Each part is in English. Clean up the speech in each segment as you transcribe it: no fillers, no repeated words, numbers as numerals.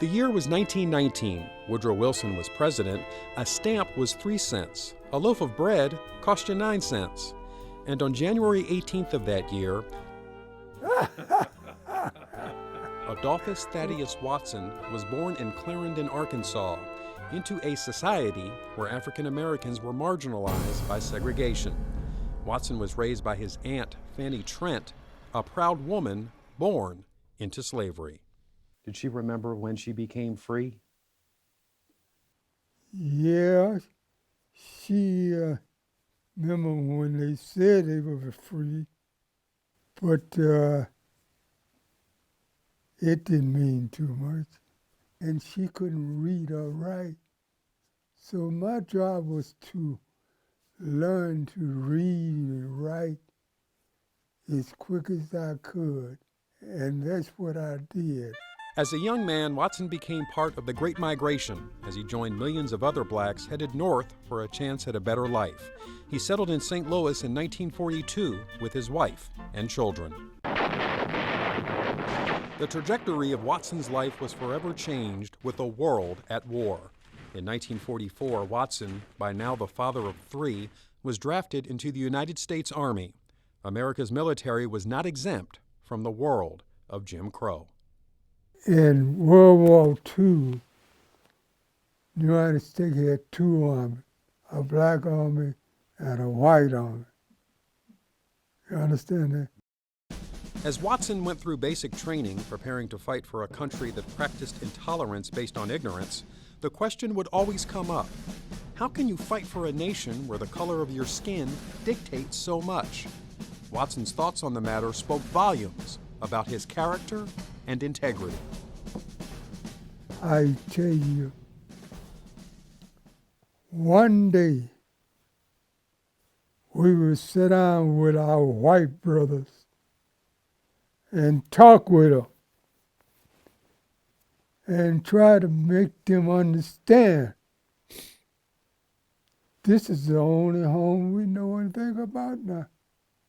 The year was 1919. Woodrow Wilson was president. A stamp was 3 cents. A loaf of bread cost you 9 cents. And on January 18th of that year, Adolphus Thaddeus Watson was born in Clarendon, Arkansas, into a society where African Americans were marginalized by segregation. Watson was raised by his Aunt Fannie Trent, a proud woman born into slavery. Did she remember when she became free? Yeah, she remember when they said they were free, but it didn't mean too much. And she couldn't read or write. So my job was to learn to read and write as quick as I could. And that's what I did. As a young man, Watson became part of the Great Migration as he joined millions of other blacks headed north for a chance at a better life. He settled in St. Louis in 1942 with his wife and children. The trajectory of Watson's life was forever changed with the world at war. In 1944, Watson, by now the father of 3, was drafted into the United States Army. America's military was not exempt from the world of Jim Crow. In World War II, the United States had 2 armies, a black army and a white army. You understand that? As Watson went through basic training, preparing to fight for a country that practiced intolerance based on ignorance, the question would always come up: how can you fight for a nation where the color of your skin dictates so much? Watson's thoughts on the matter spoke volumes about his character and integrity. I tell you, one day we would sit down with our white brothers and talk with them and try to make them understand this is the only home we know anything about now.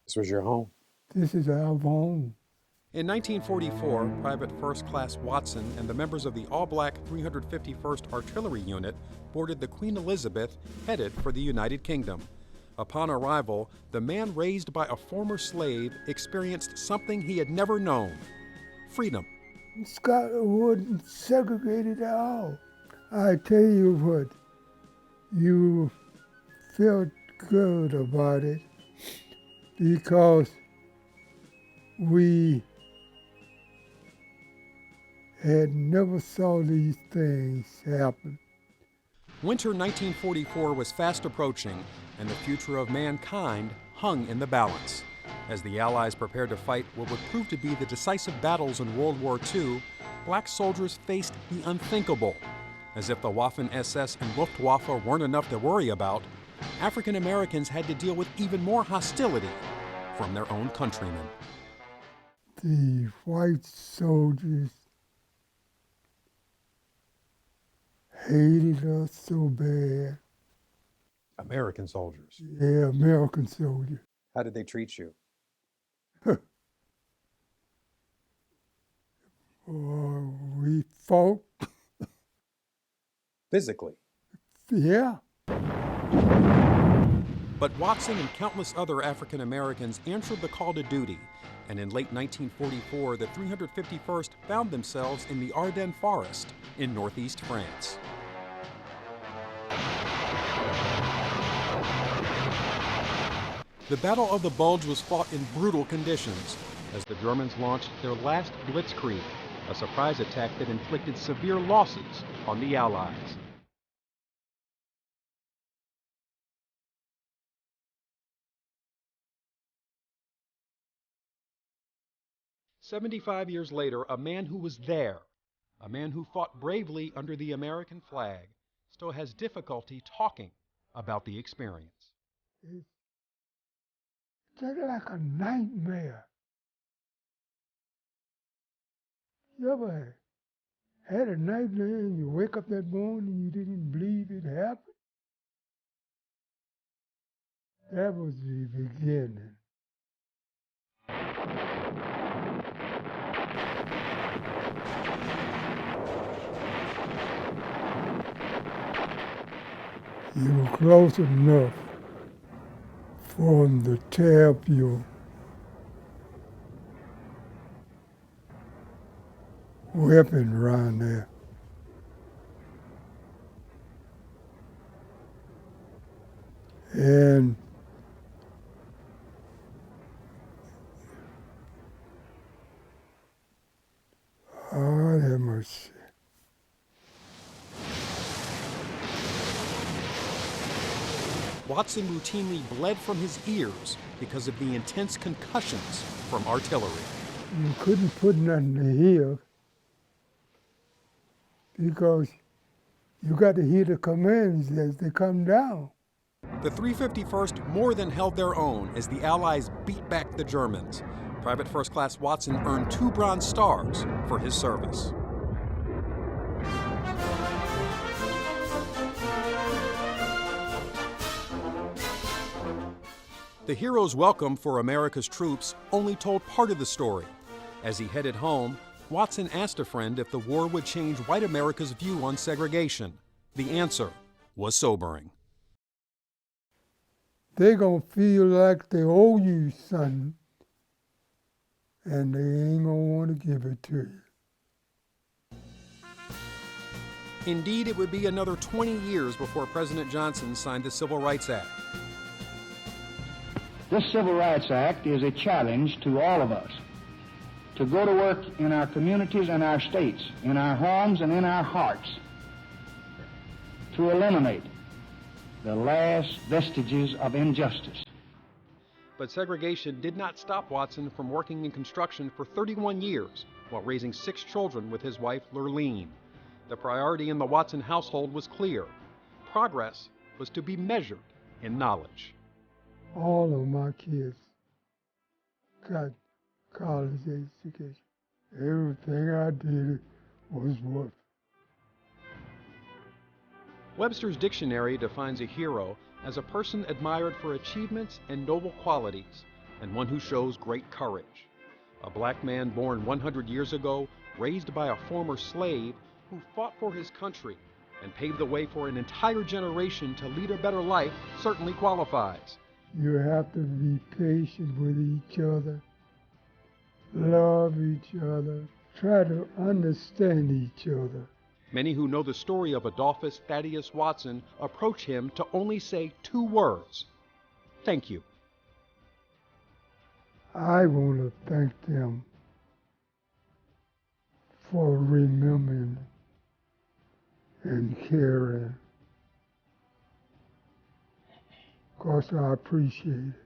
This was your home? This is our home. In 1944, Private First Class Watson and the members of the all-black 351st Artillery Unit boarded the Queen Elizabeth, headed for the United Kingdom. Upon arrival, the man raised by a former slave experienced something he had never known: freedom. Scotland wasn't segregated at all. I tell you what, you felt good about it because we had never saw these things happen. Winter 1944 was fast approaching, and the future of mankind hung in the balance. As the Allies prepared to fight what would prove to be the decisive battles in World War II, black soldiers faced the unthinkable. As if the Waffen-SS and Luftwaffe weren't enough to worry about, African Americans had to deal with even more hostility from their own countrymen. The white soldiers hated us so bad. American soldiers? Yeah, American soldiers. How did they treat you? We fought. Physically? Yeah. But Watson and countless other African Americans answered the call to duty, and in late 1944, the 351st found themselves in the Ardennes Forest in northeast France. The Battle of the Bulge was fought in brutal conditions as the Germans launched their last blitzkrieg, a surprise attack that inflicted severe losses on the Allies. "75 years later, a man who was there, a man who fought bravely under the American flag, still has difficulty talking about the experience. It's just like a nightmare. You ever had a nightmare and you wake up that morning and you didn't believe it happened? That was the beginning. You were close enough for them to tear up your weapon around there. And oh, that much. Watson routinely bled from his ears because of the intense concussions from artillery. You couldn't put nothing to hear because you got to hear the commands as they come down. The 351st more than held their own as the Allies beat back the Germans. Private First Class Watson earned 2 Bronze Stars for his service. The hero's welcome for America's troops only told part of the story. As he headed home, Watson asked a friend if the war would change white America's view on segregation. The answer was sobering. They're going to feel like they owe you something, and they ain't going to want to give it to you. Indeed, it would be another 20 years before President Johnson signed the Civil Rights Act. This Civil Rights Act is a challenge to all of us to go to work in our communities and our states, in our homes and in our hearts, to eliminate the last vestiges of injustice. But segregation did not stop Watson from working in construction for 31 years while raising 6 children with his wife, Lurleen. The priority in the Watson household was clear. Progress was to be measured in knowledge. All of my kids got college education. Everything I did was worth. Webster's dictionary defines a hero as a person admired for achievements and noble qualities, and one who shows great courage. A black man born 100 years ago, raised by a former slave who fought for his country and paved the way for an entire generation to lead a better life, certainly qualifies. You have to be patient with each other, love each other, try to understand each other. Many who know the story of Adolphus Thaddeus Watson approach him to only say 2 words: thank you. I want to thank them for remembering and caring, because I appreciate it.